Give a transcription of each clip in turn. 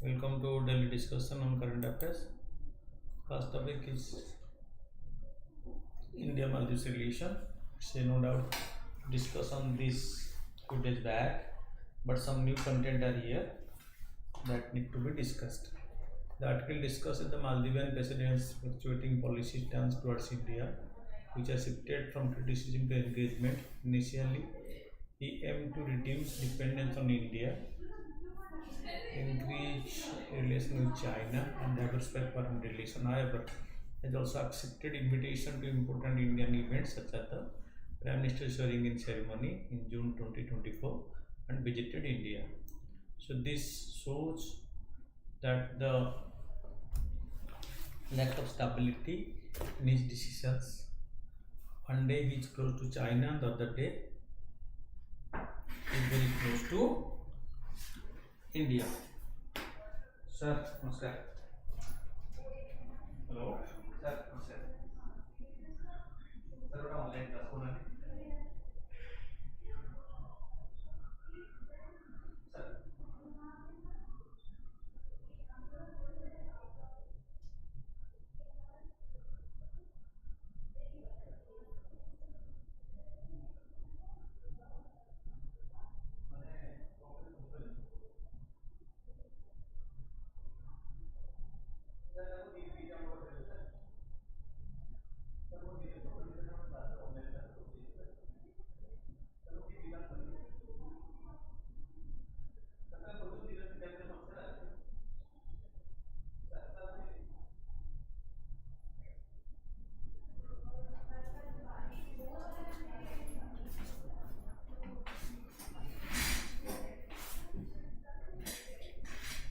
Welcome to daily discussion on current affairs. First topic is India Maldives relation. Say no doubt discuss on this few days back, but some new content are here that need to be discussed. The article discusses the Maldivian president's fluctuating policy stance towards India, which has shifted from criticism to engagement. Initially, he aimed to reduce dependence on India, increase relation with China, and diversify foreign relation. However, has also accepted invitation to important Indian events such as the Prime Minister swearing in ceremony in June 2024 and visited India. So this shows that the lack of stability in his decisions. One day he is close to China, the other day he is very close to India. Sir, namaskar. Hello. Sir, namaskar. Sir, online class होना है. Sir.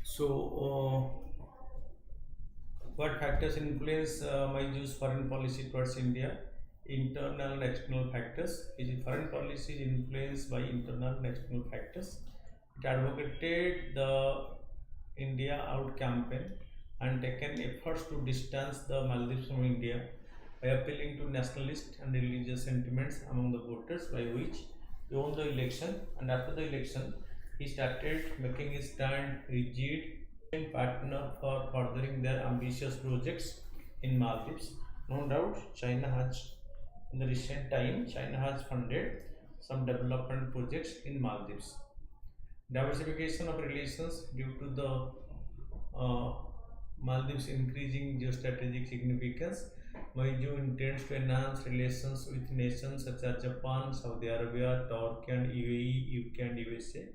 So, what factors influence Myju's foreign policy towards India? Internal and external factors. His foreign policy is influenced by internal and external factors. It advocated the India Out campaign and taken efforts to distance the Maldives from India by appealing to nationalist and religious sentiments among the voters, by which he won the election. And after the election, he started making his stand rigid partner for furthering their ambitious projects in Maldives. No doubt, in the recent time, China has funded some development projects in Maldives. Diversification of relations due to the Maldives' increasing geostrategic significance. Myju intends to enhance relations with nations such as Japan, Saudi Arabia, Turkey, and UAE, UK, and USA,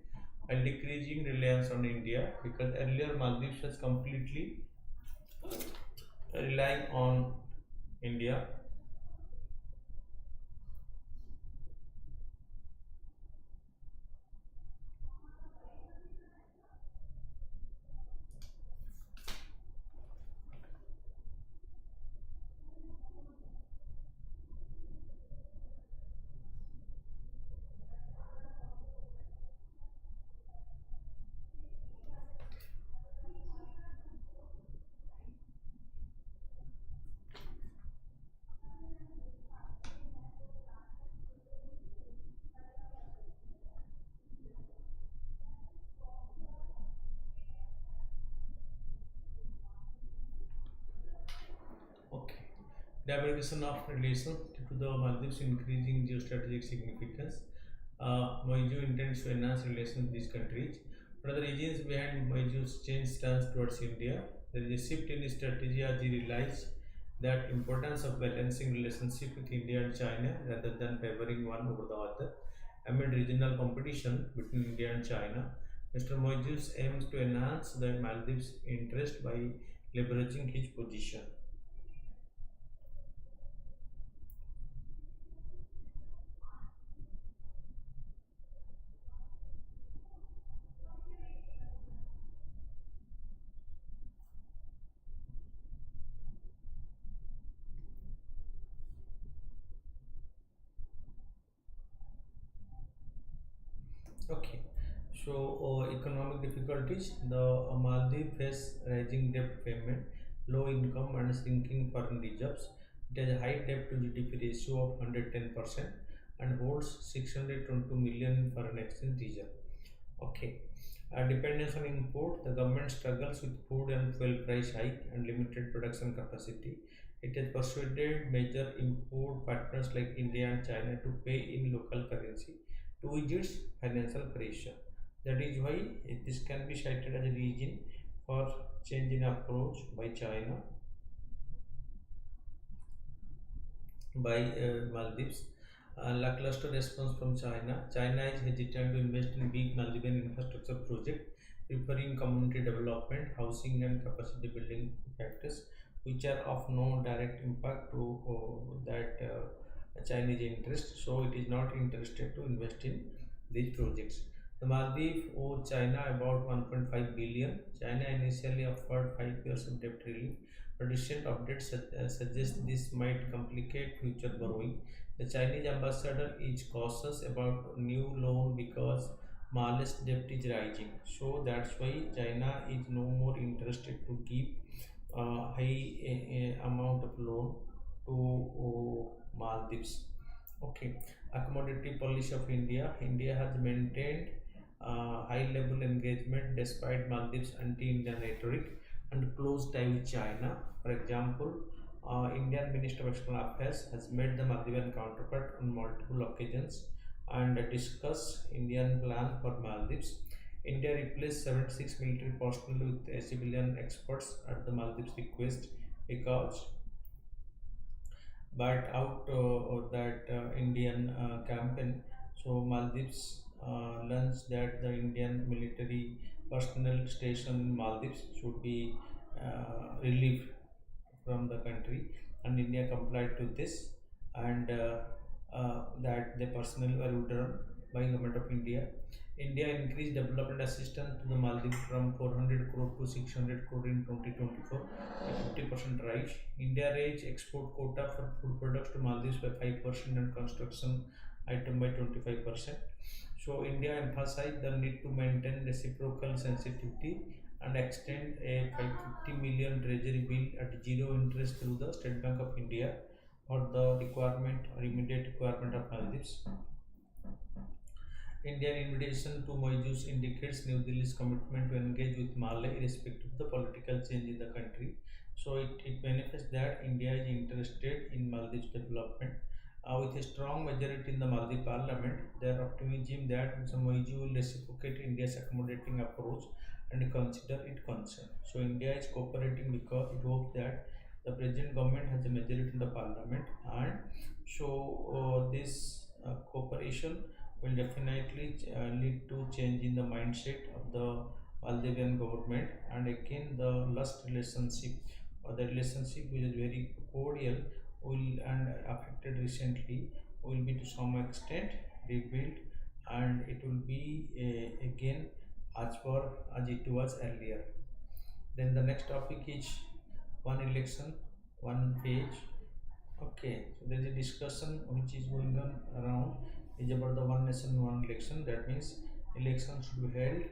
and decreasing reliance on India, because earlier Maldives was completely relying on India. Okay. Diversification of relations due to the Maldives' increasing geostrategic significance. Myju intends to enhance relations with these countries. What are the reasons behind Myju's changed stance towards India? There is a shift in his strategy as he realized that importance of balancing relationship with India and China rather than favoring one over the other. Amid regional competition between India and China, Mr. Myju aims to enhance the Maldives' interest by leveraging his position. Okay, so economic difficulties. The Maldives face rising debt payment, low income, and shrinking foreign reserves. It has a high debt to GDP ratio of 110% and holds 622 million foreign exchange reserve. Okay, Dependence on import, the government struggles with food and fuel price hike and limited production capacity. It has persuaded major import partners like India and China to pay in local currency to ease its financial pressure. That is why this can be cited as a reason for change in approach by China, by Maldives. Lackluster response from China. China is hesitant to invest in big Maldivian infrastructure project, preferring community development, housing, and capacity building factors, which are of no direct impact to that Chinese interest. So it is not interested to invest in these projects. The Maldives owe China about 1.5 billion. China initially offered 5 years of debt relief, but recent updates suggest this might complicate future borrowing. The Chinese ambassador is cautious about new loan because Mali's debt is rising. So that's why China is no more interested to give high amount of loan to Maldives. Okay, accommodative policy of India. India has maintained high level engagement despite Maldives anti-Indian rhetoric and close tie with China. For example, Indian Minister of External Affairs has met the Maldivian counterpart on multiple occasions and discussed Indian plan for Maldives. India replaced 76 military personnel with civilian experts at the Maldives request because but out of that Indian campaign. So Maldives learns that the Indian military personnel stationed in Maldives should be relieved from the country, and India complied to this, and that the personnel were withdrawn by government of India. India increased development assistance to the Maldives from 400 crore to 600 crore in 2024, a 50% rise. India raised export quota for food products to Maldives by 5% and construction item by 25%. So India emphasized the need to maintain reciprocal sensitivity and extend a 550 million treasury bill at zero interest through the State Bank of India for the requirement or immediate requirement of Maldives. Indian invitation to Mauritius indicates New Delhi's commitment to engage with Malay irrespective of the political change in the country. So it manifests that India is interested in Maldives development. With a strong majority in the Maldives parliament, there are optimism that Mauritius will reciprocate India's accommodating approach and consider it concern. So India is cooperating because it hopes that the present government has a majority in the parliament, and so this cooperation will definitely lead to change in the mindset of the Maldivian government, and again the lust relationship or the relationship which is very cordial will and affected recently will be to some extent rebuilt, and it will be again as per as it was earlier. Then the next topic is one election, one page. Okay, so there is a discussion which is going on around is about the one nation, one election. That means election should be held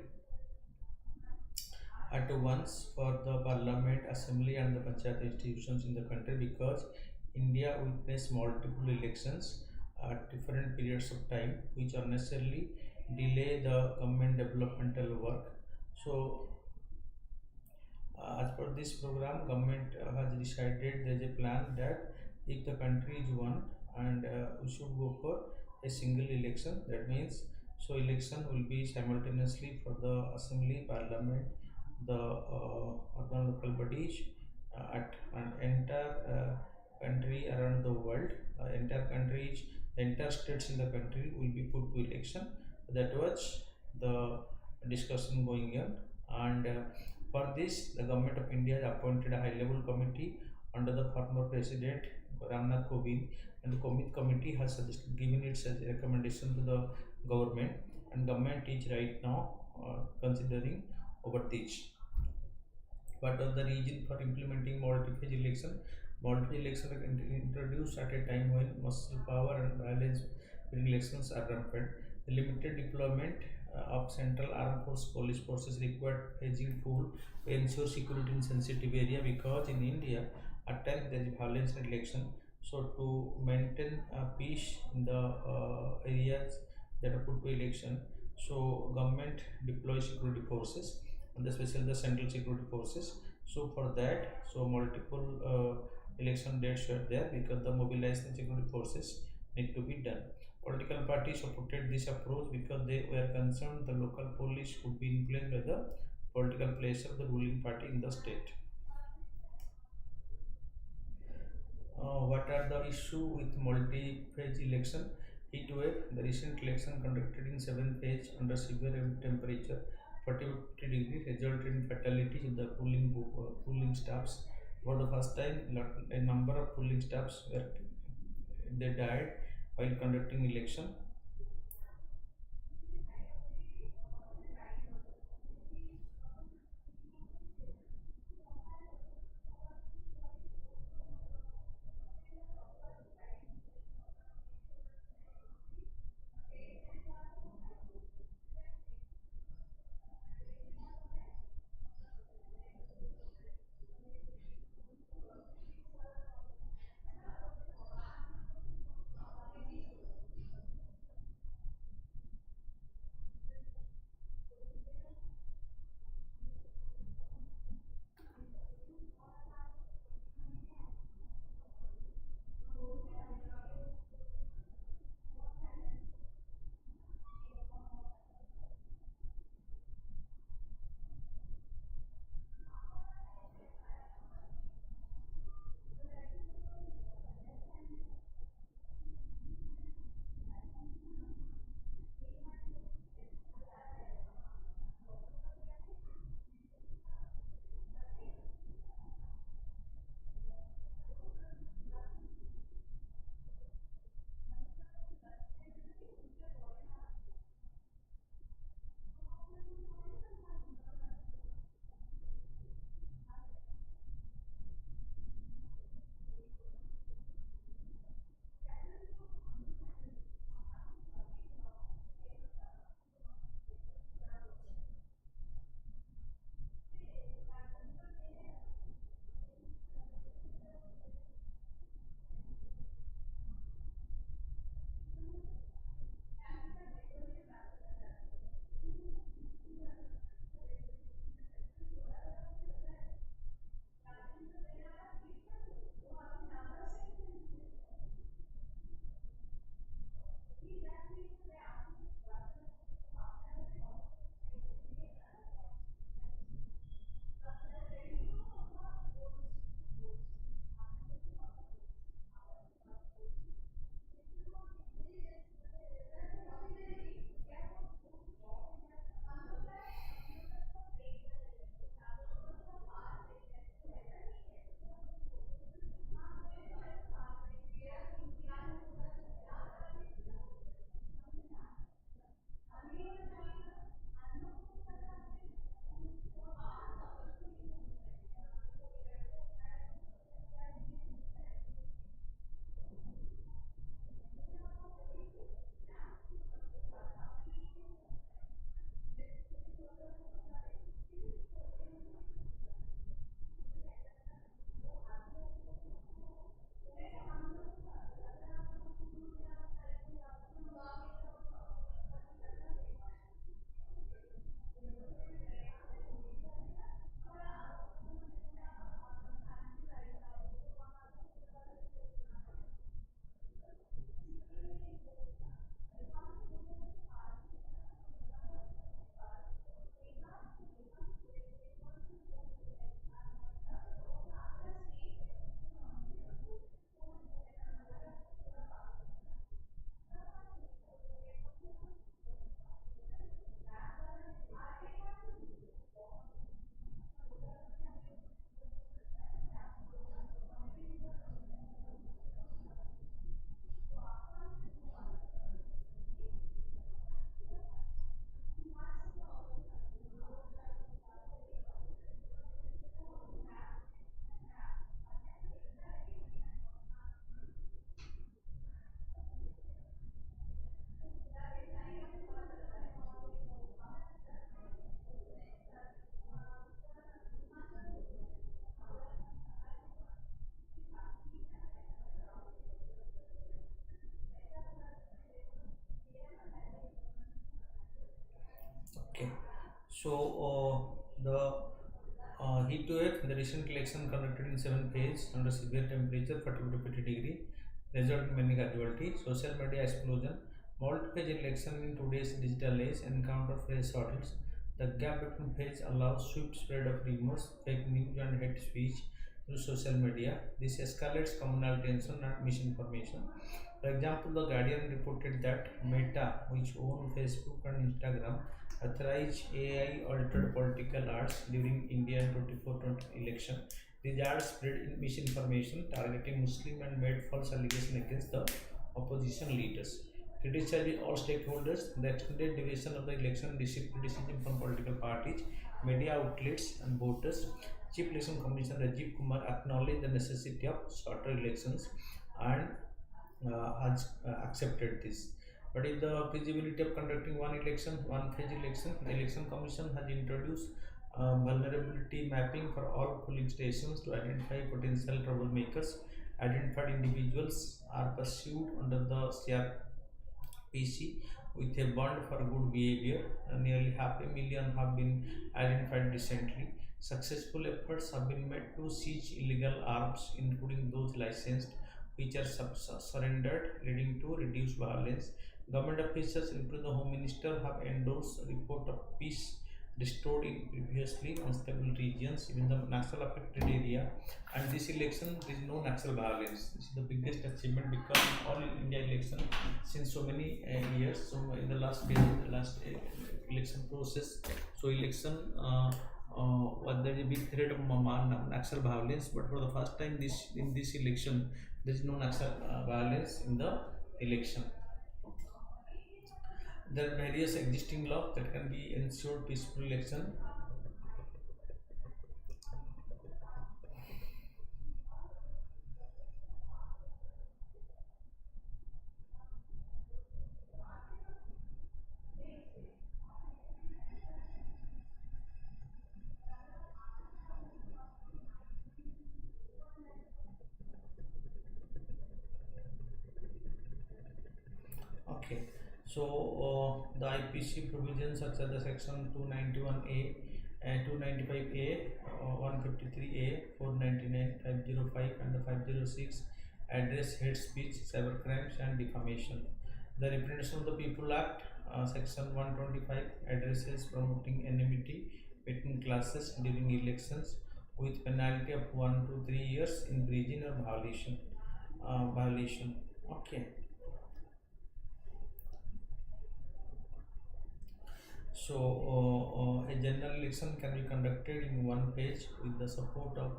at once for the parliament, assembly, and the panchayat institutions in the country because India witnessed multiple elections at different periods of time, which unnecessarily delay the government developmental work. So as per this program, government has decided there is a plan that if the country is one, and we should go for a single election. That means so election will be simultaneously for the assembly, parliament, the urban local bodies at an entire country around the world. Entire countries, the entire states in the country will be put to election. That was the discussion going on, and for this, the government of India has appointed a high-level committee under the former president Ramnath Kovind, and the committee has given its recommendation to the government, and government is right now considering over this. What are the reason for implementing multi-phase election? Multi election are introduced at a time when muscle power and violence during elections are rampant. The limited deployment of Central Armed Force Police Forces required phasing full to ensure security in sensitive area because in India at times there is violence in election. So to maintain peace in the areas that are put to election, So government deploys security forces, and especially the central security forces. So for that, so multiple election dates were there because the mobilization security forces need to be done. Political parties supported this approach because they were concerned the local police could be influenced by the political pressure of the ruling party in the state. What are the issue with multi-phase election? Heat wave. The recent election conducted in 7 phase under severe temperature, 40 degree, resulted in fatalities of the cooling staffs. For the first time, a number of cooling staffs were they died while conducting election. The heat wave, the recent election conducted in 7 days under severe temperature 40 to 50 degree, resulted in many casualties. Social media explosion, multi-page election in today's digital age encounter fresh hurdles. The gap between pages allows swift spread of rumors, fake news, and hate speech through social media. This escalates communal tension and misinformation. For example, The Guardian reported that Meta, which owns Facebook and Instagram, authorized AI altered political ads during Indian 2024 election. These ads spread misinformation, targeting Muslim, and made false allegations against the opposition leaders. Criticizing all stakeholders, the extended duration of the election received criticism from political parties, media outlets, and voters. Chief Election Commissioner Rajiv Kumar acknowledged the necessity of shorter elections and has accepted this. But in the feasibility of conducting one phase election, the Election Commission has introduced vulnerability mapping for all polling stations to identify potential troublemakers. Identified individuals are pursued under the CRPC with a bond for good behavior. Nearly 500,000 have been identified recently. Successful efforts have been made to seize illegal arms, including those licensed, which are surrendered, leading to reduced violence. Government officials, including the Home Minister, have endorsed a report of peace restored in previously unstable regions, even the Naxal affected area. And this election, there is no Naxal violence. This is the biggest achievement because in all India election since so many years. So in the last phase, the last election process, so election. There is a big threat of Naxal violence, but for the first time, in this election, there is no Naxal violence in the election. There are various existing laws that can be ensured peaceful election. Okay, the IPC provisions such as the section 291A, 295A, 153A, 499, 505, and the 506 address hate speech, cyber crimes, and defamation. The Representation of the People Act, section 125, addresses promoting enmity between classes during elections with penalty of 1 to 3 years in prison or violation. Okay. A general election can be conducted in one page with the support of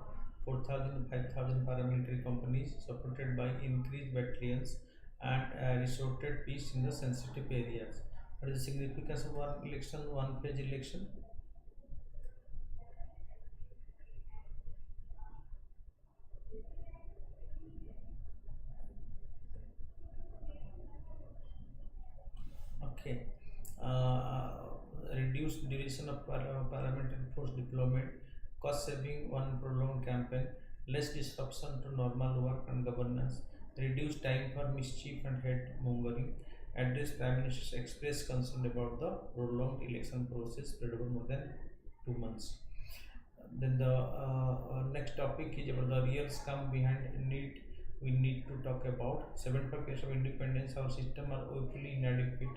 4,000 5,000 paramilitary companies supported by increased battalions and resorted peace in the sensitive areas. What is the significance of one page election? Okay. Reduced duration of parliamentary force deployment, cost saving one prolonged campaign, less disruption to normal work and governance, reduced time for mischief and hate mongering, address Prime Minister's express concern about the prolonged election process spread over more than 2 months. Then the next topic is about the real scam behind need. We need to talk about 75 years of independence. Our system are woefully inadequate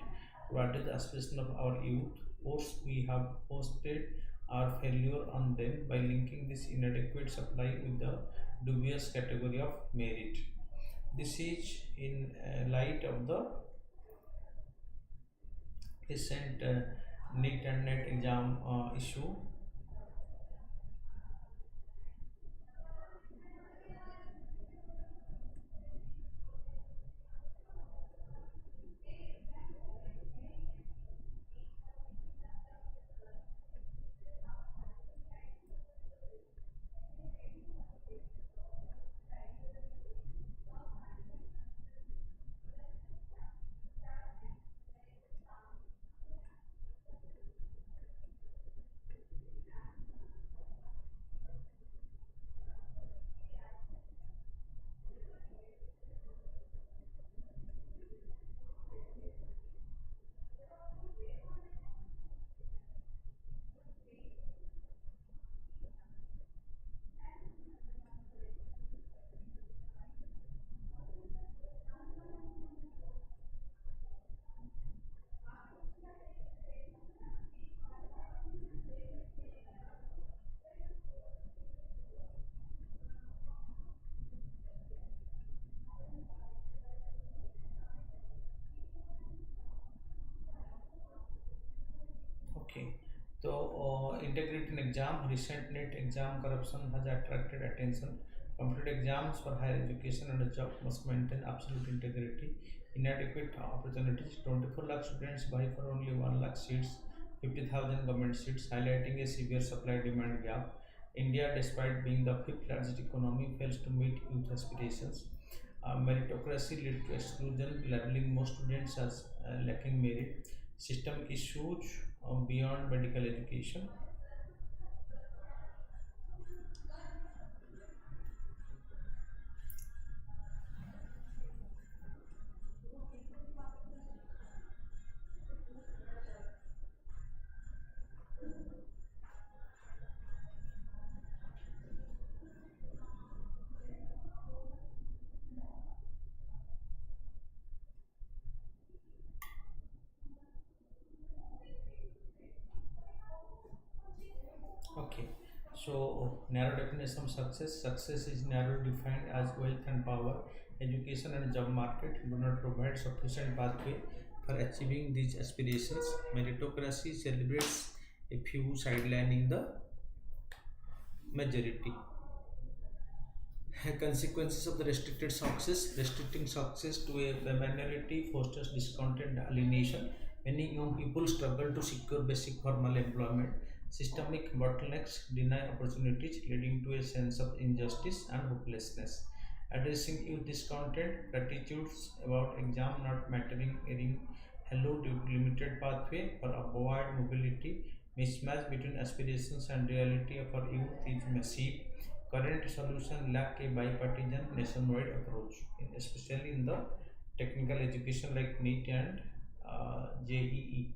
to address the aspiration of our youth. Course we have posted our failure on them by linking this inadequate supply with the dubious category of merit. This is in light of the recent NEET and NET exam issue. Okay. So, integrity in exam, recent NET exam corruption has attracted attention. Competitive exams for higher education and a job must maintain absolute integrity. Inadequate opportunities. 24 lakh students vie for only 1 lakh seats, 50,000 government seats, highlighting a severe supply-demand gap. India, despite being the fifth largest economy, fails to meet youth aspirations. Meritocracy led to exclusion, labeling most students as lacking merit. Systemic issues beyond medical education. Okay, so narrow definition of success. Success is narrow defined as wealth and power. Education and job market do not provide sufficient pathway for achieving these aspirations. Meritocracy celebrates a few sidelining the majority. Consequences of the restricted success. Restricting success to a minority fosters discontent and alienation. Many young people struggle to secure basic formal employment. Systemic bottlenecks deny opportunities, leading to a sense of injustice and hopelessness. Addressing youth discontent, platitudes about exam not mattering, ring hello due to limited pathway or avoid mobility. Mismatch between aspirations and reality of our youth is massive. Current solution lack a bipartisan nationwide approach, especially in the technical education like NEET and JEE.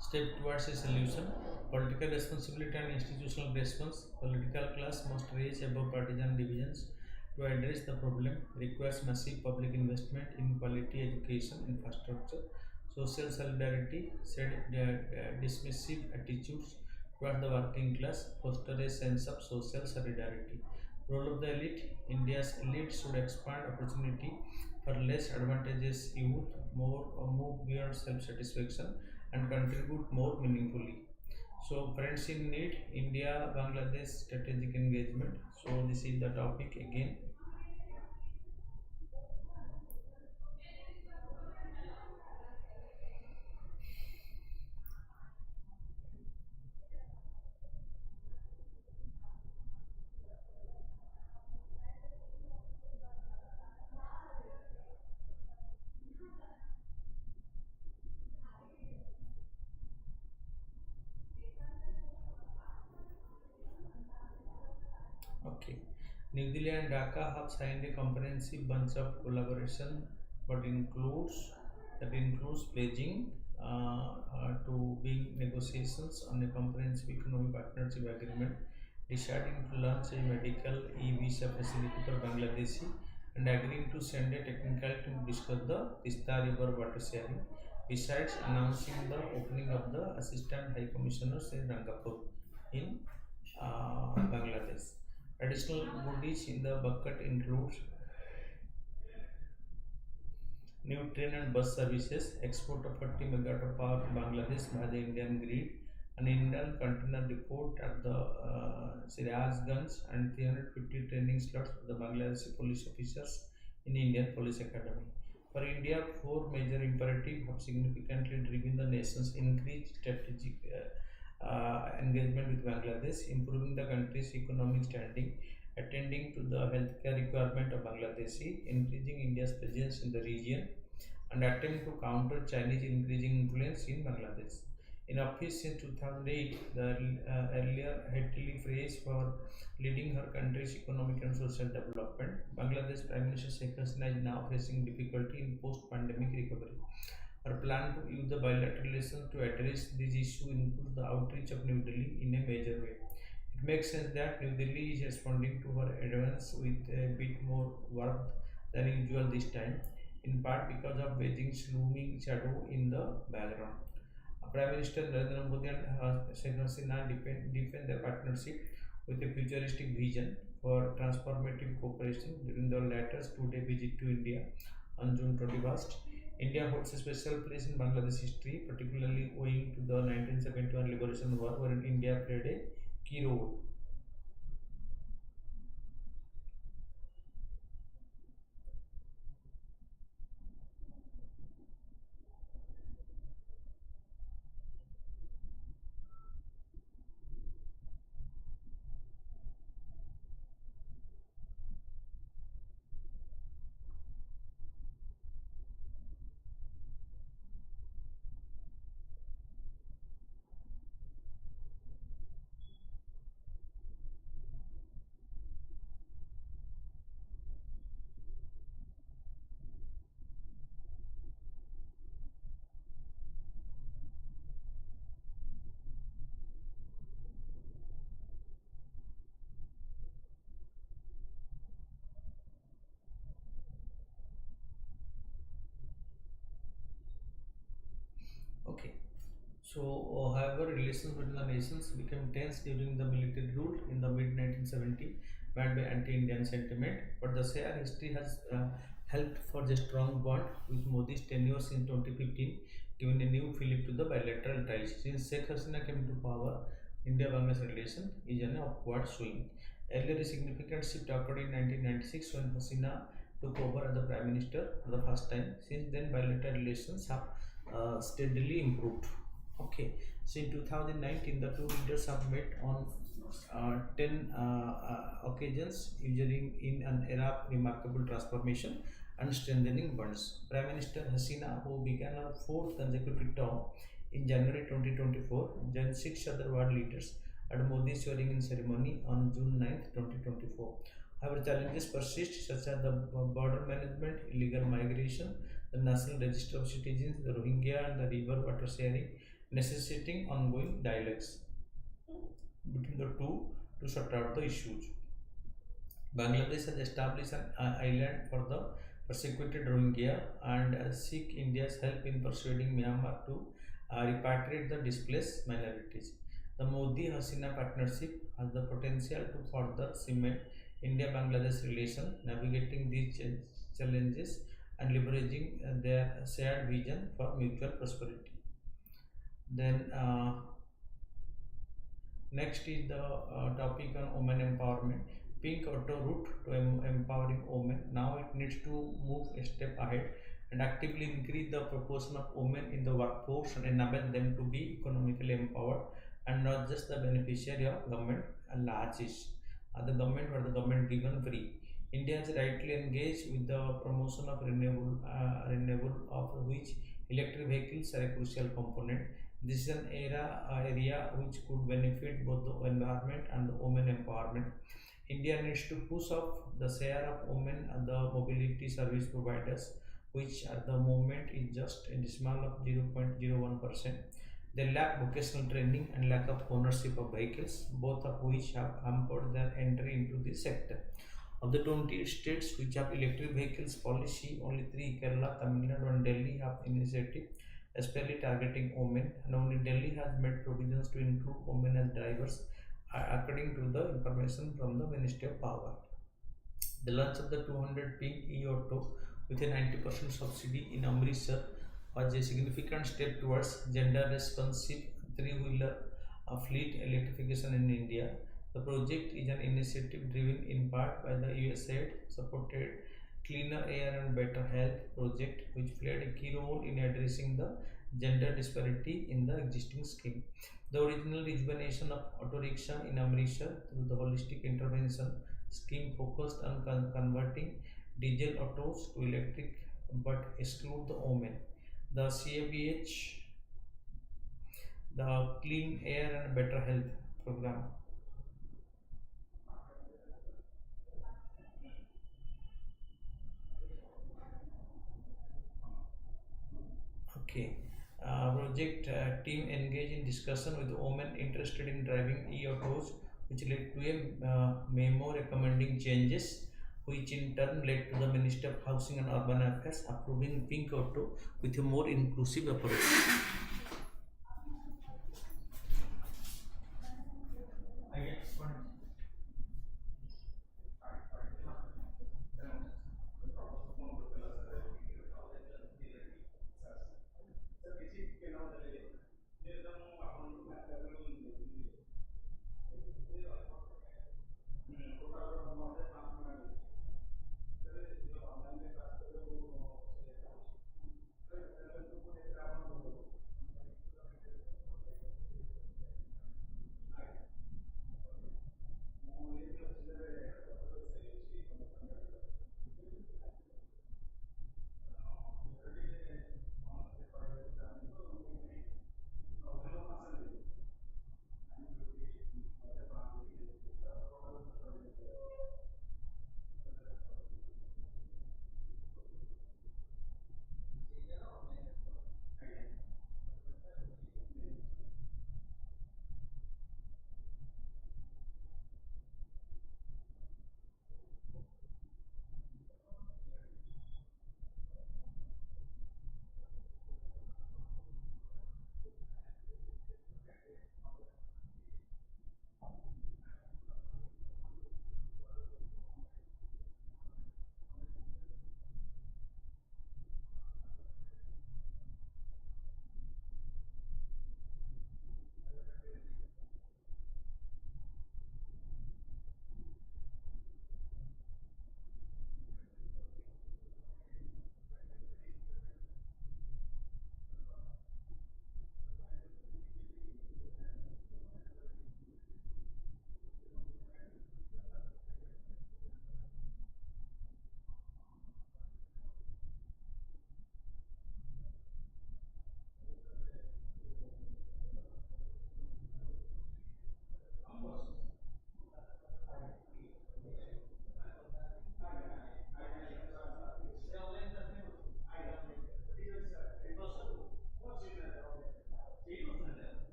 Step towards a solution. Political responsibility and institutional response. Political class must raise above partisan divisions to address the problem. Requires massive public investment in quality education infrastructure. Social solidarity. Said dismissive attitudes towards the working class foster a sense of social solidarity. Role of the elite. India's elite should expand opportunity for less advantageous youth, more move beyond self-satisfaction and contribute more meaningfully. So, friends in need, India Bangladesh strategic engagement. So, this is the topic again. Okay. New Delhi and Dhaka have signed a comprehensive bunch of collaboration, but includes pledging to being negotiations on a comprehensive economic partnership agreement, deciding to launch a medical e-visa facility for Bangladeshi, and agreeing to send a technical team to discuss the Tista River water sharing. Besides announcing the opening of the Assistant High Commissioners in Rangapur in Bangladesh. Additional goodies in the bucket includes new train and bus services, export of 40 megawatt of power to Bangladesh by the Indian grid, an Indian container depot at the Sirajganj, and 350 training slots for the Bangladeshi police officers in Indian Police Academy. For India, four major imperatives have significantly driven the nation's increased strategic engagement with Bangladesh, improving the country's economic standing, attending to the healthcare requirement of Bangladeshi, increasing India's presence in the region, and attempt to counter Chinese increasing influence in Bangladesh. In office since 2008, the earlier heavily praised for leading her country's economic and social development, Bangladesh Prime Minister Sheikh Hasina is now facing difficulty in post-pandemic recovery. Our plan to use the bilateral relations to address this issue includes the outreach of New Delhi in a major way. It makes sense that New Delhi is responding to her advance with a bit more warmth than usual this time, in part because of Beijing's looming shadow in the background. Prime Minister Narendra Modi and Sheikh Hasina defend their partnership with a futuristic vision for transformative cooperation during the latter's two-day visit to India on June 21st. India holds a special place in Bangladesh history, particularly owing to the 1971 Liberation War, wherein India played a key role. Okay. So, however, relations between the nations became tense during the military rule in the mid 1970, marked by anti-Indian sentiment. But the shared history has helped forge a strong bond with Modi's tenure since 2015, giving a new fillip to the bilateral ties. Since Sheikh Hasina came to power, India-Bangladesh relation is an upward swing. Earlier, a significant shift occurred in 1996 when Hasina took over as the Prime Minister for the first time. Since then, bilateral relations have steadily improved. Okay, so in 2019, the two leaders have met on 10 occasions, ushering in an era of remarkable transformation and strengthening bonds. Prime Minister Hasina, who began her fourth consecutive term in January 2024, joined six other world leaders at Modi's swearing-in ceremony on June 9, 2024. However, challenges persist, such as the border management, illegal migration, the National Register of Citizens, the Rohingya, and the river water sharing, necessitating ongoing dialogues between the two to sort out the issues. Bangladesh has established an island for the persecuted Rohingya and seek India's help in persuading Myanmar to repatriate the displaced minorities. The Modi-Hasina partnership has the potential to further cement India-Bangladesh relation, navigating these challenges and leveraging their shared vision for mutual prosperity. Then next is the topic on women empowerment. Pink auto route to empowering women. Now it needs to move a step ahead and actively increase the proportion of women in the workforce and enable them to be economically empowered and not just the beneficiary of government largesse. The government or the government given free. India is rightly engaged with the promotion of renewable of which electric vehicles are a crucial component. This is an area which could benefit both the environment and the women empowerment. India needs to push up the share of women and the mobility service providers, which at the moment is just a decimal of 0.01%. They lack vocational training and lack of ownership of vehicles, both of which have hampered their entry into this sector. Of the 20 states which have electric vehicles policy, only 3, Kerala, Tamil Nadu and Delhi, have initiative especially targeting women, and only Delhi has made provisions to include women as drivers, according to the information from the Ministry of Power. The launch of the 200 pink e-auto with a 90% subsidy in Amritsar was a significant step towards gender responsive three-wheeler fleet electrification in India. The project is an initiative driven in part by the USAID supported Cleaner Air and Better Health project, which played a key role in addressing the gender disparity in the existing scheme. The original rejuvenation of auto rickshaw in Amritsar through the holistic intervention scheme focused on converting diesel autos to electric but exclude the women. The CABH, the Clean Air and Better Health program. Okay. Okay. Project team engaged in discussion with women interested in driving e-autos, which led to a memo recommending changes, which in turn led to the Minister of Housing and Urban Affairs approving pink auto with a more inclusive approach.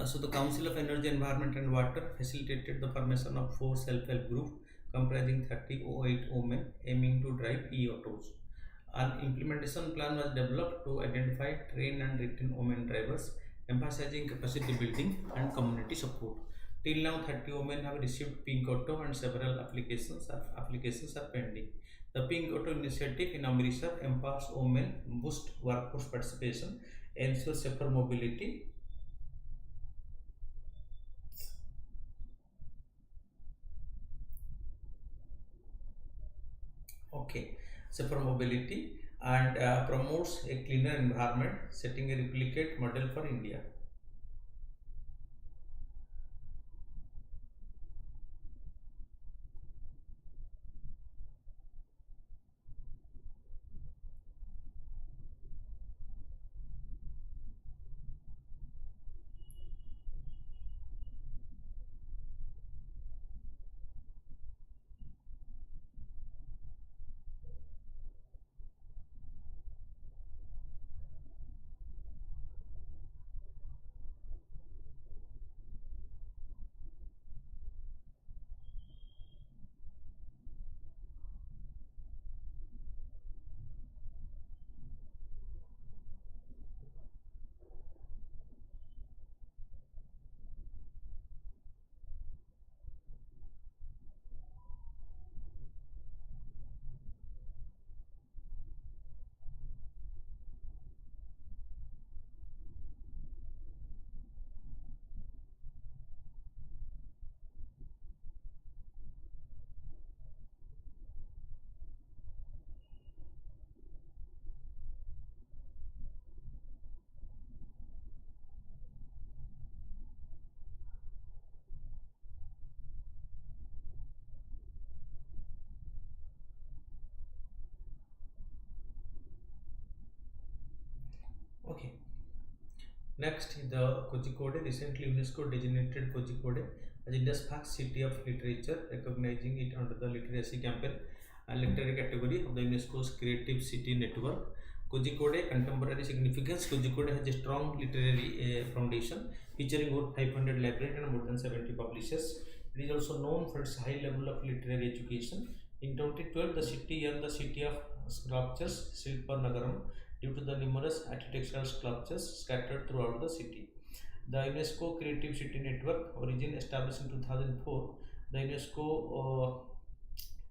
So the Council of Energy, Environment and Water facilitated the formation of four self-help groups comprising 30 women aiming to drive e-autos. An implementation plan was developed to identify, train and retain women drivers, emphasizing capacity building and community support. Till now, 30 women have received Pink Auto and several applications are pending. The Pink Auto initiative in Amritsar empowers women, boost workforce participation, ensures safer mobility. Okay, safer mobility and promotes a cleaner environment, setting a replicate model for India. Next, the Kozhikode. Recently, UNESCO designated Kozhikode as India's first city of literature, recognizing it under the literacy campaign and literary category of the UNESCO's Creative City Network. Kozhikode contemporary significance. Kozhikode has a strong literary foundation, featuring over 500 libraries and more than 70 publishers. It is also known for its high level of literary education. In 2012, the city earned the City of Sculptures, Silpa Nagaram, due to the numerous architectural sculptures scattered throughout the city. The UNESCO Creative City Network, origin established in 2004, the UNESCO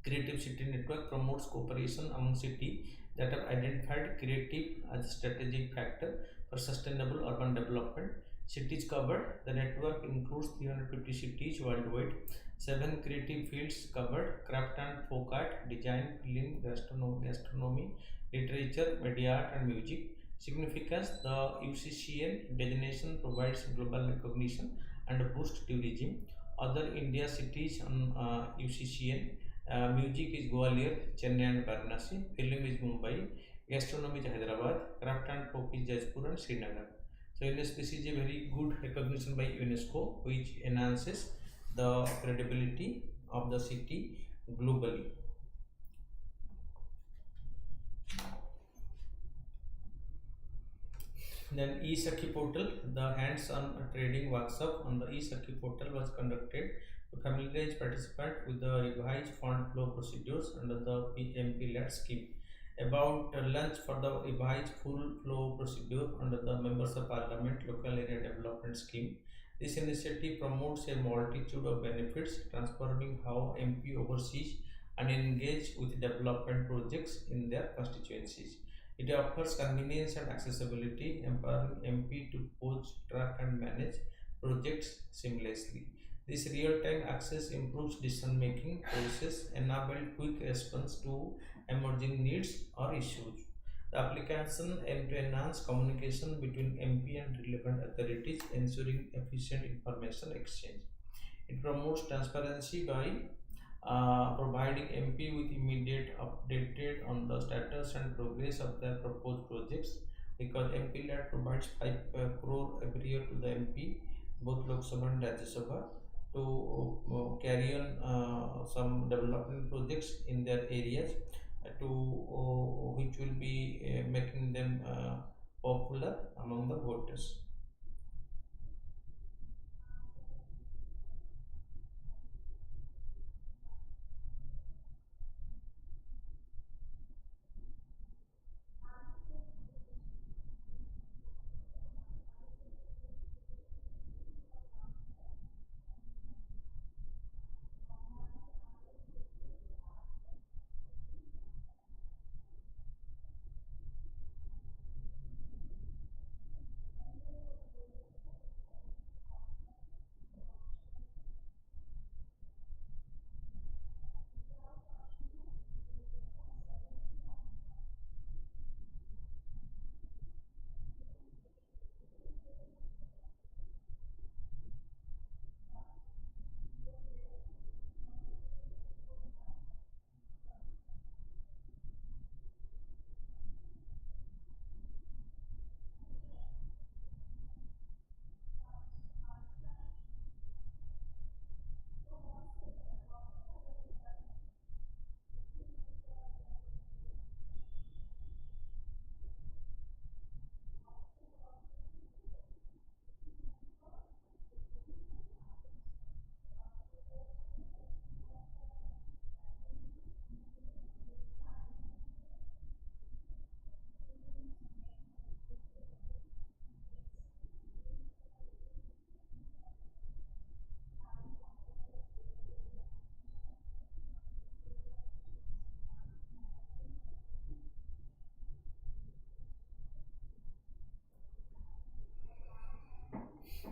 Creative City Network promotes cooperation among cities that have identified creative as a strategic factor for sustainable urban development. Cities covered. The network includes 350 cities worldwide, 7 creative fields covered: craft and folk art, design, film, gastronomy, literature, media art, and music. Significance: the UCCN designation provides global recognition and boosts tourism. Other India cities on UCCN: music is Gwalior, Chennai, and Varanasi. Film is Mumbai. Gastronomy is Hyderabad. Craft and folk is Jaipur and Srinagar. So UNESCO, this is a very good recognition by UNESCO, which enhances the credibility of the city globally. Then e-Sakhi portal, the hands-on trading workshop on the e-Sakhi portal was conducted to familiarize participants with the revised fund flow procedures under the PMP-led scheme. About lunch for the revised full flow procedure under the Members of Parliament Local Area Development Scheme. This initiative promotes a multitude of benefits, transforming how MP oversees and engage with development projects in their constituencies. It offers convenience and accessibility, empowering MP to coach, track, and manage projects seamlessly. This real-time access improves decision-making process, enabling quick response to emerging needs or issues. The application aims to enhance communication between MP and relevant authorities, ensuring efficient information exchange. It promotes transparency by providing MP with immediate updated on the status and progress of their proposed projects, because MP-led provides 5 crore every year to the MP, both Lok Sabha and Rajya Sabha, to carry on some development projects in their areas, which will be making them popular among the voters.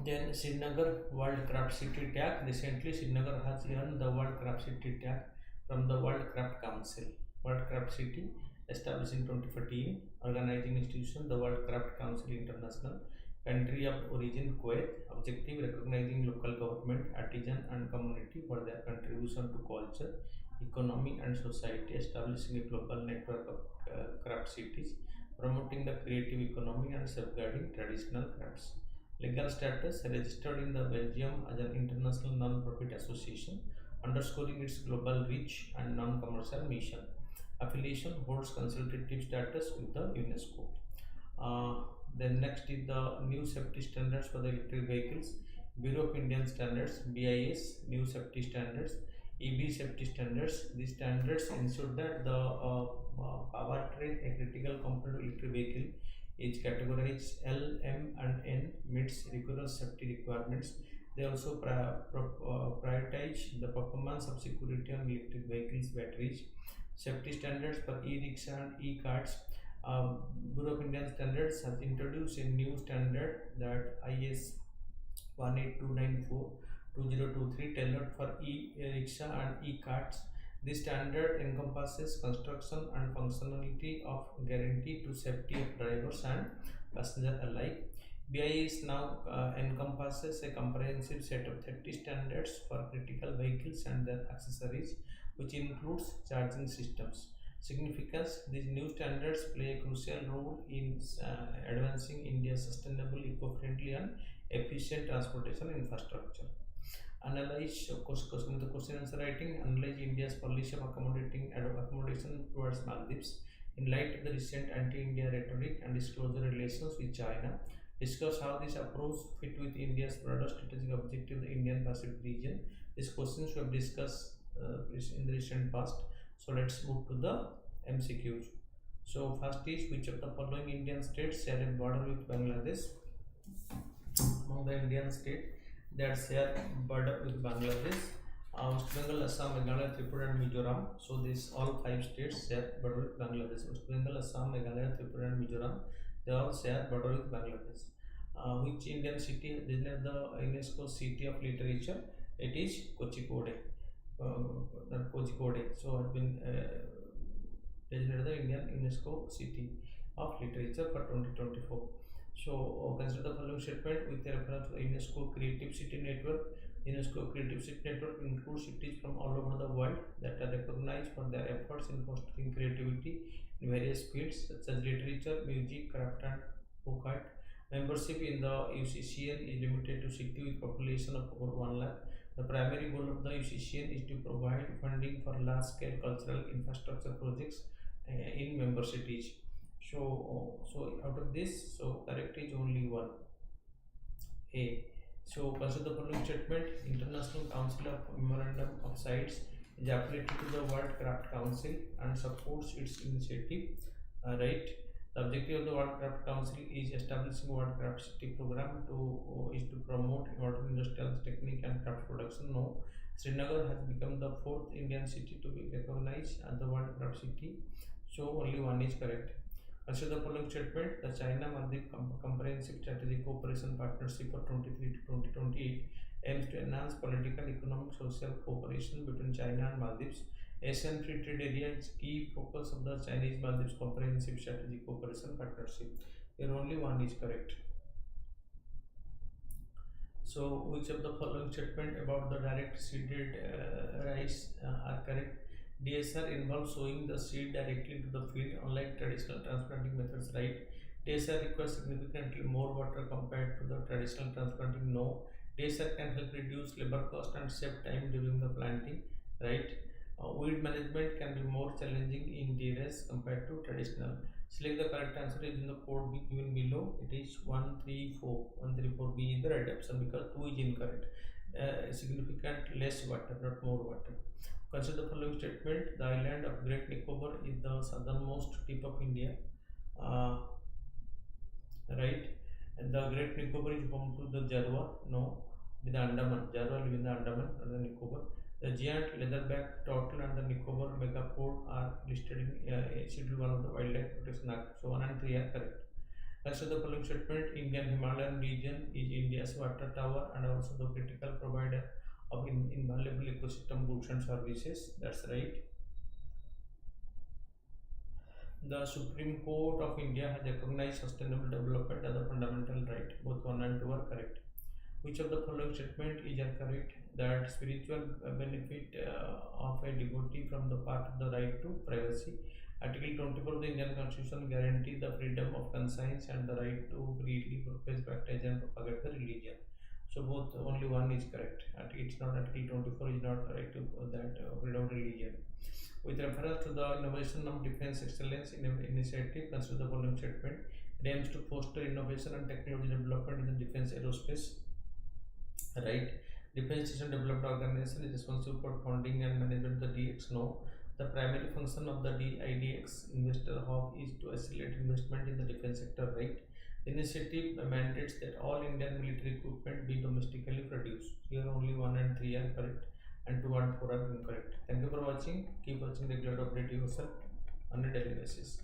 Then Srinagar World Craft City tag. Recently, Srinagar has earned the World Craft City tag from the World Craft Council. World Craft City, established in 2014, organizing institution, the World Craft Council International. Country of origin Kuwait. Objective: recognizing local government, artisan, and community for their contribution to culture, economy, and society. Establishing a global network of craft cities, promoting the creative economy and safeguarding traditional crafts. Legal status: registered in the Belgium as an international non-profit association, underscoring its global reach and non-commercial mission. Affiliation: holds consultative status with the UNESCO. Uh, then next is the new safety standards for the electric vehicles. Bureau of Indian Standards (BIS) new safety standards. EV safety standards. These standards ensure that the powertrain, a critical component of electric vehicle, is categorized L, M, and N, meets rigorous safety requirements. They also prioritize the performance of security on electric vehicles batteries. Safety standards for e-rickshaw and e-carts. Bureau of Indian Standards has introduced a new standard, that IS 18294-2023, tailored for e-rickshaw and e-carts. This standard encompasses construction and functionality of guarantee to safety of drivers and passengers alike. BIS now encompasses a comprehensive set of 30 standards for critical vehicles and their accessories, which includes charging systems. Significance: these new standards play a crucial role in advancing India's sustainable, eco-friendly, and efficient transportation infrastructure. Analyze the question answer writing. Analyze India's policy of accommodation towards Maldives in light of the recent anti-India rhetoric and its closer relations with China. Discuss how this approach fit with India's broader strategic objective, the Indian Pacific region. These questions we have discussed in the recent past. So let's move to the MCQs. So first is, which of the following Indian states share a border with Bangladesh? Among the Indian states that share border with Bangladesh, West Bengal, Assam, Meghalaya, Tripura, and Mizoram. So these all five states share border with Bangladesh. West Bengal, Assam, Meghalaya, Tripura, and Mizoram, they all share border with Bangladesh. Which Indian city designated the UNESCO City of Literature? It is Kozhikode. Kozhikode. So has been designated the Indian UNESCO City of Literature for 2024. So consider the following statement with reference to the UNESCO Creative City Network. UNESCO Creative City Network includes cities from all over the world that are recognized for their efforts in fostering creativity in various fields such as literature, music, craft, and folk art. Membership in the UCCN is limited to cities with population of over 1 lakh. The primary goal of the UCCN is to provide funding for large-scale cultural infrastructure projects in member cities. So out of this, so correct is only one. A. So consider the following statement: International Council of Memorandum of Sites is affiliated to the World Craft Council and supports its initiative. Right. The objective of the World Craft Council is establishing World Craft City program is to promote modern industrial technique and craft production. No. Srinagar has become the 4th Indian city to be recognized as the World Craft City. So only one is correct. Consider the following statement: the China-Maldives Comprehensive Strategic Cooperation Partnership for 23 to 2028 aims to enhance political, economic, social cooperation between China and Maldives. Asian Free Trade Area is key focus of the Chinese-Maldives Comprehensive Strategic Cooperation Partnership. Here only one is correct. So which of the following statement about the direct seeded rice are correct? DSR involves sowing the seed directly into the field, unlike traditional transplanting methods, right? DSR requires significantly more water compared to the traditional transplanting. No. DSR can help reduce labor cost and save time during the planting, right? Weed management can be more challenging in DRS compared to traditional. Select the correct answer using the code given below. It is 134. 134B is the right option because 2 is incorrect. Significant less water, not more water. Consider the following statement: the island of Great Nicobar is the southernmost tip of India. Right? And the Great Nicobar is home to the Jarwa. No. With the Andaman. Jarwa live in the Andaman and the Nicobar. The giant leatherback turtle and the Nicobar megapode are listed in Schedule 1 of the Wildlife Protection Act. So 1 and 3 are correct. Consider the following statement: Indian Himalayan region is India's water tower and also the critical provider of invaluable ecosystem goods and services. That's right. The Supreme Court of India has recognized sustainable development as a fundamental right. Both 1 and 2 are correct. Which of the following statement is correct? That spiritual benefit of a devotee from the part of the right to privacy. Article 24 of the Indian Constitution guarantees the freedom of conscience and the right to freely profess, practice, and propagate the religion. So both only one is correct. It's not Article 24 is not right to that freedom of religion. With reference to the innovation of defense excellence initiative, consider the following statement. It aims to foster innovation and technology development in the defense aerospace. Right. Defense System Development Organization is responsible for funding and management of the DX. No. The primary function of the DIDX investor hub is to accelerate investment in the defense sector. Right. The initiative mandates that all Indian military equipment be domestically produced. Here only 1 and 3 are correct and 2 and 4 are incorrect. Thank you for watching. Keep watching regular update yourself on a daily basis.